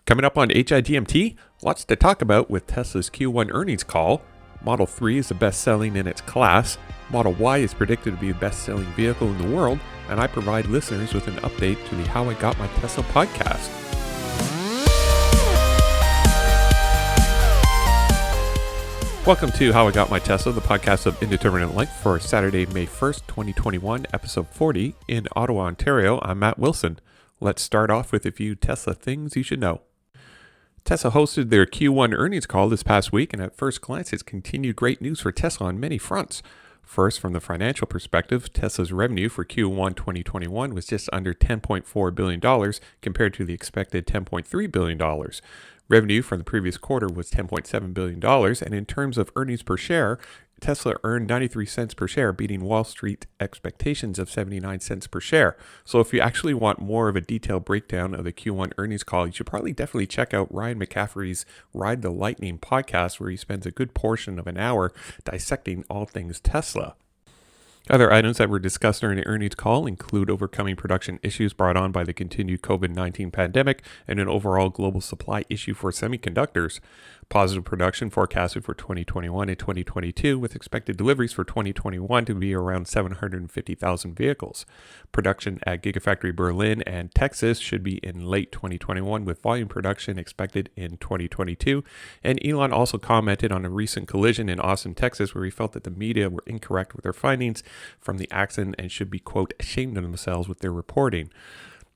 Coming up on HIGMT, lots to talk about with Tesla's Q1 earnings call. Model 3 is the best-selling in its class. Model Y is predicted to be the best-selling vehicle in the world, and I provide listeners with an update to the How I Got My Tesla podcast. Welcome to How I Got My Tesla, the podcast of indeterminate length for Saturday, May 1st, 2021, episode 40 in Ottawa, Ontario. I'm Matt Wilson. Let's start off with a few Tesla things you should know. Tesla hosted their Q1 earnings call this past week, and at first glance, it's continued great news for Tesla on many fronts. First, from the financial perspective, Tesla's revenue for Q1 2021 was just under $10.4 billion compared to the expected $10.3 billion. Revenue from the previous quarter was $10.7 billion, and in terms of earnings per share, Tesla earned 93 cents per share, beating Wall Street expectations of 79 cents per share. So if you actually want more of a detailed breakdown of the Q1 earnings call, you should probably definitely check out Ryan McCaffrey's Ride the Lightning podcast, where he spends a good portion of an hour dissecting all things Tesla. Other items that were discussed during the earnings call include overcoming production issues brought on by the continued COVID-19 pandemic and an overall global supply issue for semiconductors. Positive production forecasted for 2021 and 2022, with expected deliveries for 2021 to be around 750,000 vehicles. Production at Gigafactory Berlin and Texas should be in late 2021, with volume production expected in 2022. And Elon also commented on a recent collision in Austin, Texas, where he felt that the media were incorrect with their findings from the accident and should be, quote, ashamed of themselves with their reporting.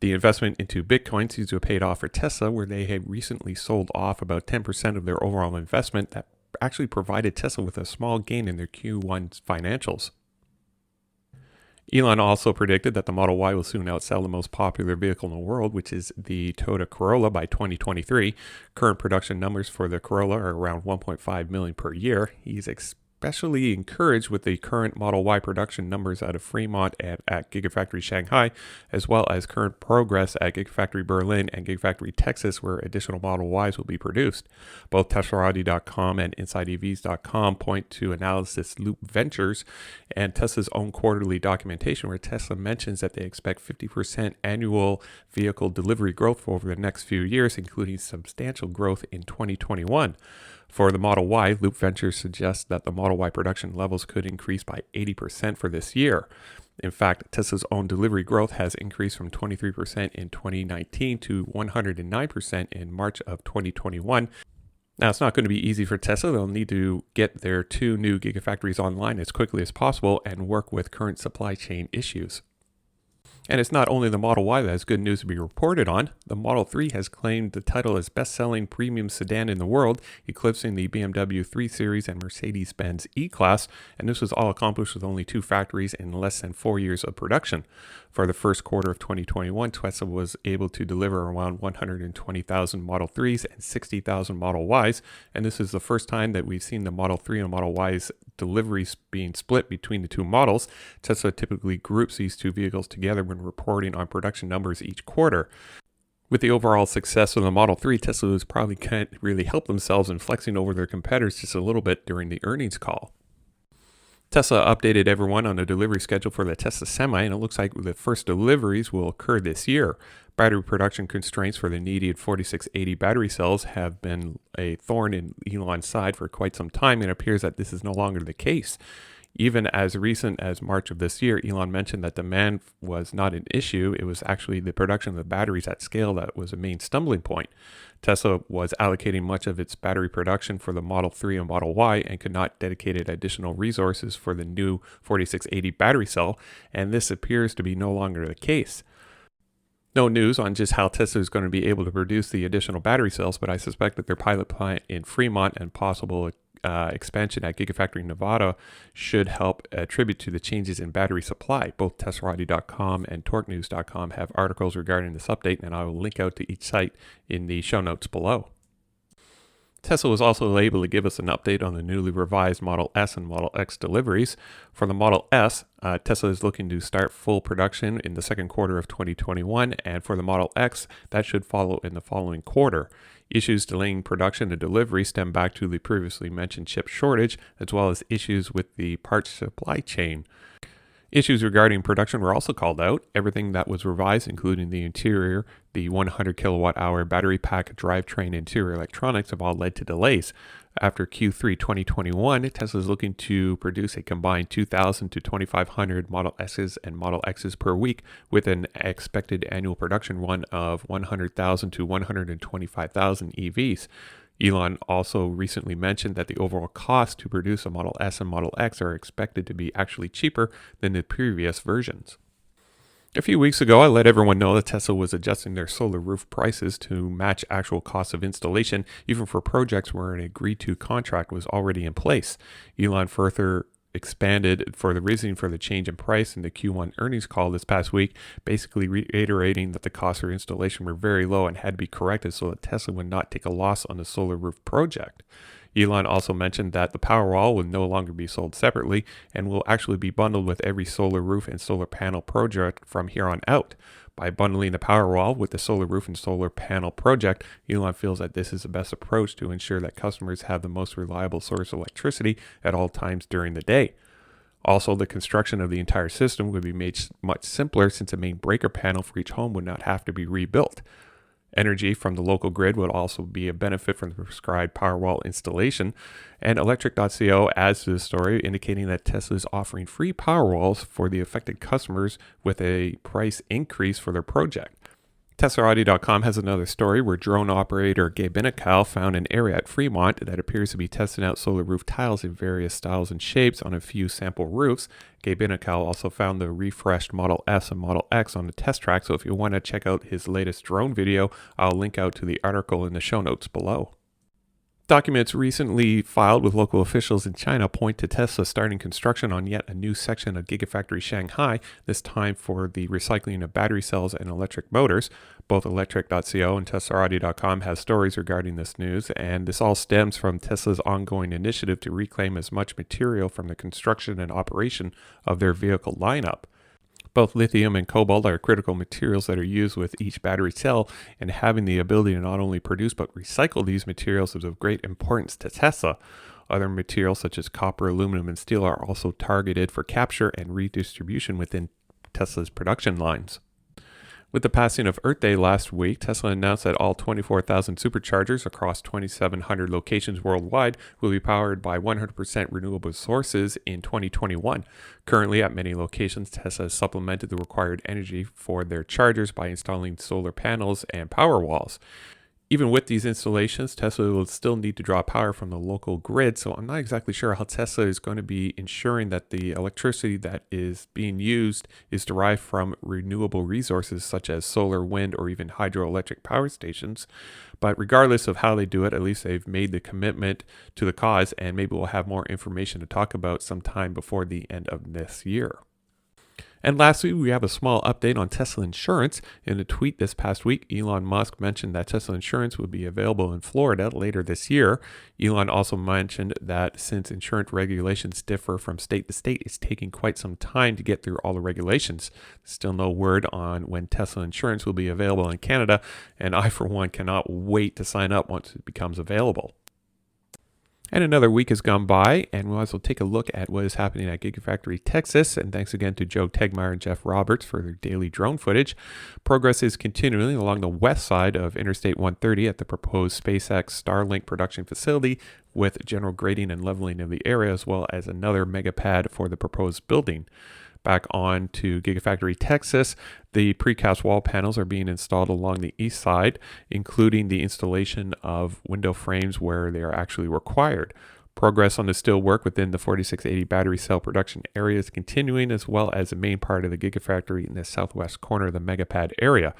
The investment into Bitcoin seems to have paid off for Tesla, where they had recently sold off about 10% of their overall investment. That actually provided Tesla with a small gain in their Q1 financials. Elon also predicted that the Model Y will soon outsell the most popular vehicle in the world, which is the Toyota Corolla, by 2023. Current production numbers for the Corolla are around 1.5 million per year. He's especially encouraged with the current Model Y production numbers out of Fremont and at Gigafactory Shanghai, as well as current progress at Gigafactory Berlin and Gigafactory Texas, where additional Model Ys will be produced. Both TSLA.com and InsideEVs.com point to Analysis Loop Ventures and Tesla's own quarterly documentation, where Tesla mentions that they expect 50% annual vehicle delivery growth over the next few years, including substantial growth in 2021. For the Model Y, Loop Ventures suggests that the Model Y production levels could increase by 80% for this year. In fact, Tesla's own delivery growth has increased from 23% in 2019 to 109% in March of 2021. Now, it's not going to be easy for Tesla. They'll need to get their 2 new Gigafactories online as quickly as possible and work with current supply chain issues. And it's not only the Model Y that has good news to be reported on. The Model 3 has claimed the title as best-selling premium sedan in the world, eclipsing the BMW 3 Series and Mercedes-Benz E-Class, and this was all accomplished with only 2 factories in less than 4 years of production. For the first quarter of 2021, Tesla was able to deliver around 120,000 Model 3s and 60,000 Model Ys, and this is the first time that we've seen the Model 3 and Model Ys deliveries being split between the 2 models. Tesla typically groups these 2 vehicles together when reporting on production numbers each quarter. With the overall success of the Model 3, Tesla probably can't really help themselves in flexing over their competitors just a little bit during the earnings call. Tesla updated everyone on the delivery schedule for the Tesla Semi, and it looks like the first deliveries will occur this year. Battery production constraints for the needed 4680 battery cells have been a thorn in Elon's side for quite some time, and it appears that this is no longer the case. Even as recent as March of this year, Elon mentioned that demand was not an issue. It was actually the production of the batteries at scale that was a main stumbling point. Tesla was allocating much of its battery production for the Model 3 and Model Y and could not dedicate additional resources for the new 4680 battery cell, and this appears to be no longer the case. No news on just how Tesla is going to be able to produce the additional battery cells, but I suspect that their pilot plant in Fremont and possible expansion at Gigafactory Nevada should help attribute to the changes in battery supply. Both TSLA.com and TorqueNews.com have articles regarding this update, and I will link out to each site in the show notes below. Tesla was also able to give us an update on the newly revised Model S and Model X deliveries. For the Model S, Tesla is looking to start full production in the second quarter of 2021, and for the Model X, that should follow in the following quarter. Issues delaying production and delivery stem back to the previously mentioned chip shortage, as well as issues with the parts supply chain. Issues regarding production were also called out. Everything that was revised, including the interior, the 100 kilowatt hour battery pack, drivetrain, interior electronics, have all led to delays. After Q3 2021, Tesla is looking to produce a combined 2,000 to 2,500 Model S's and Model X's per week, with an expected annual production run of 100,000 to 125,000 EVs. Elon also recently mentioned that the overall cost to produce a Model S and Model X are expected to be actually cheaper than the previous versions. A few weeks ago, I let everyone know that Tesla was adjusting their solar roof prices to match actual costs of installation, even for projects where an agreed-to contract was already in place. Elon further expanded for the reasoning for the change in price in the Q1 earnings call this past week, basically reiterating that the costs for installation were very low and had to be corrected so that Tesla would not take a loss on the solar roof project. Elon also mentioned that the Powerwall will no longer be sold separately and will actually be bundled with every solar roof and solar panel project from here on out. By bundling the Powerwall with the solar roof and solar panel project, Elon feels that this is the best approach to ensure that customers have the most reliable source of electricity at all times during the day. Also, the construction of the entire system would be made much simpler since the main breaker panel for each home would not have to be rebuilt. Energy from the local grid would also be a benefit from the prescribed Powerwall installation. And Electric.co adds to the story, indicating that Tesla is offering free Powerwalls for the affected customers with a price increase for their project. TeslaAudio.com has another story where drone operator Gabe found an area at Fremont that appears to be testing out solar roof tiles in various styles and shapes on a few sample roofs. Gabe also found the refreshed Model S and Model X on the test track, so if you want to check out his latest drone video, I'll link out to the article in the show notes below. Documents recently filed with local officials in China point to Tesla starting construction on yet a new section of Gigafactory Shanghai, this time for the recycling of battery cells and electric motors. Both Electric.co and TeslaAudio.com have stories regarding this news, and this all stems from Tesla's ongoing initiative to reclaim as much material from the construction and operation of their vehicle lineup. Both lithium and cobalt are critical materials that are used with each battery cell, and having the ability to not only produce but recycle these materials is of great importance to Tesla. Other materials such as copper, aluminum, and steel are also targeted for capture and redistribution within Tesla's production lines. With the passing of Earth Day last week, Tesla announced that all 24,000 superchargers across 2,700 locations worldwide will be powered by 100% renewable sources in 2021. Currently, at many locations, Tesla has supplemented the required energy for their chargers by installing solar panels and power walls. Even with these installations, Tesla will still need to draw power from the local grid, so I'm not exactly sure how Tesla is going to be ensuring that the electricity that is being used is derived from renewable resources such as solar, wind, or even hydroelectric power stations. But regardless of how they do it, at least they've made the commitment to the cause, and maybe we'll have more information to talk about sometime before the end of this year. And lastly, we have a small update on Tesla Insurance. In a tweet this past week, Elon Musk mentioned that Tesla Insurance would be available in Florida later this year. Elon also mentioned that since insurance regulations differ from state to state, it's taking quite some time to get through all the regulations. There's still no word on when Tesla Insurance will be available in Canada, and I, for one, cannot wait to sign up once it becomes available. And another week has gone by, and we'll also take a look at what is happening at Gigafactory Texas. And thanks again to Joe Tegmeyer and Jeff Roberts for their daily drone footage. Progress is continuing along the west side of Interstate 130 at the proposed SpaceX Starlink production facility, with general grading and leveling of the area, as well as another mega pad for the proposed building. Back on to Gigafactory Texas, the precast wall panels are being installed along the east side, including the installation of window frames where they are actually required. Progress on the steel work within the 4680 battery cell production area is continuing, as well as the main part of the Gigafactory in the southwest corner of the megapad area.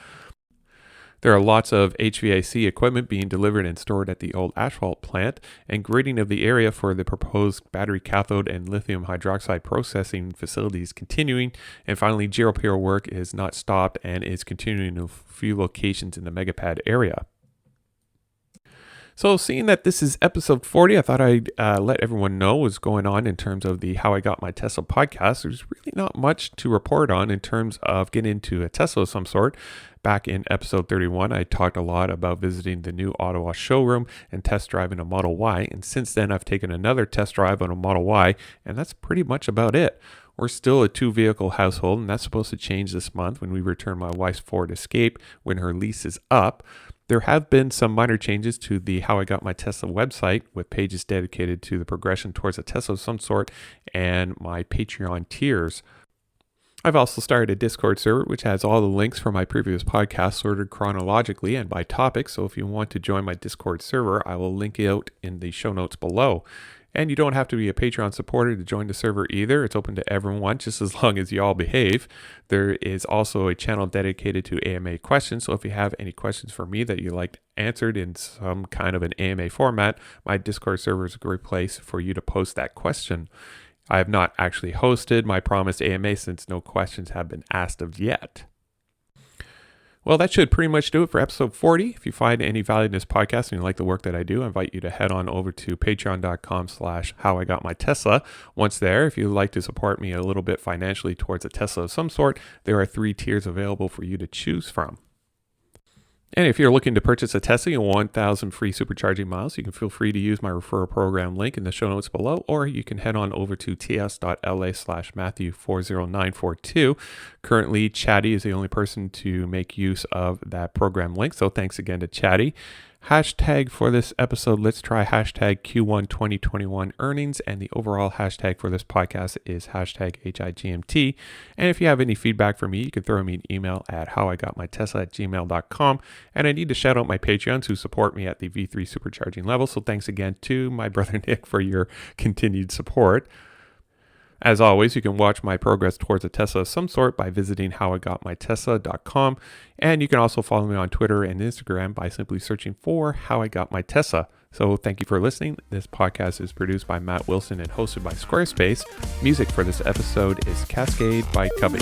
There are lots of HVAC equipment being delivered and stored at the old asphalt plant, and grading of the area for the proposed battery cathode and lithium hydroxide processing facilities continuing. And finally, GeoPure work is not stopped and is continuing in a few locations in the megapad area. So seeing that this is episode 40, I thought I'd let everyone know what's going on in terms of the How I Got My Tesla podcast. There's really not much to report on in terms of getting into a Tesla of some sort. Back in episode 31, I talked a lot about visiting the new Ottawa showroom and test driving a Model Y. And since then, I've taken another test drive on a Model Y, and that's pretty much about it. We're still a 2-vehicle household, and that's supposed to change this month when we return my wife's Ford Escape when her lease is up. There have been some minor changes to the How I Got My Tesla website, with pages dedicated to the progression towards a Tesla of some sort and my Patreon tiers. I've also started a Discord server which has all the links from my previous podcasts sorted chronologically and by topic, so if you want to join my Discord server, I will link it out in the show notes below. And you don't have to be a Patreon supporter to join the server either. It's open to everyone, just as long as you all behave. There is also a channel dedicated to AMA questions, so if you have any questions for me that you like answered in some kind of an AMA format, my Discord server is a great place for you to post that question. I have not actually hosted my promised AMA since no questions have been asked of yet. Well, that should pretty much do it for episode 40. If you find any value in this podcast and you like the work that I do, I invite you to head on over to patreon.com/HowIGotMyTesla. Once there, if you'd like to support me a little bit financially towards a Tesla of some sort, there are 3 tiers available for you to choose from. And if you're looking to purchase a Tesla, you want 1,000 free supercharging miles, you can feel free to use my referral program link in the show notes below, or you can head on over to ts.la/Matthew40942. Currently, Chatty is the only person to make use of that program link, so thanks again to Chatty. Hashtag for this episode, let's try hashtag Q1 2021 earnings, and the overall hashtag for this podcast is hashtag HIGMT. And if you have any feedback for me, you can throw me an email at HowIGotMyTesla@gmail.com. And I need to shout out my Patreons who support me at the V3 supercharging level, so thanks again to my brother Nick for your continued support. As always, you can watch my progress towards a Tesla of some sort by visiting HowIGotMyTesla.com, and you can also follow me on Twitter and Instagram by simply searching for How I Got My Tesla. So thank you for listening. This podcast is produced by Matt Wilson and hosted by Squarespace. Music for this episode is Cascade by Cubby.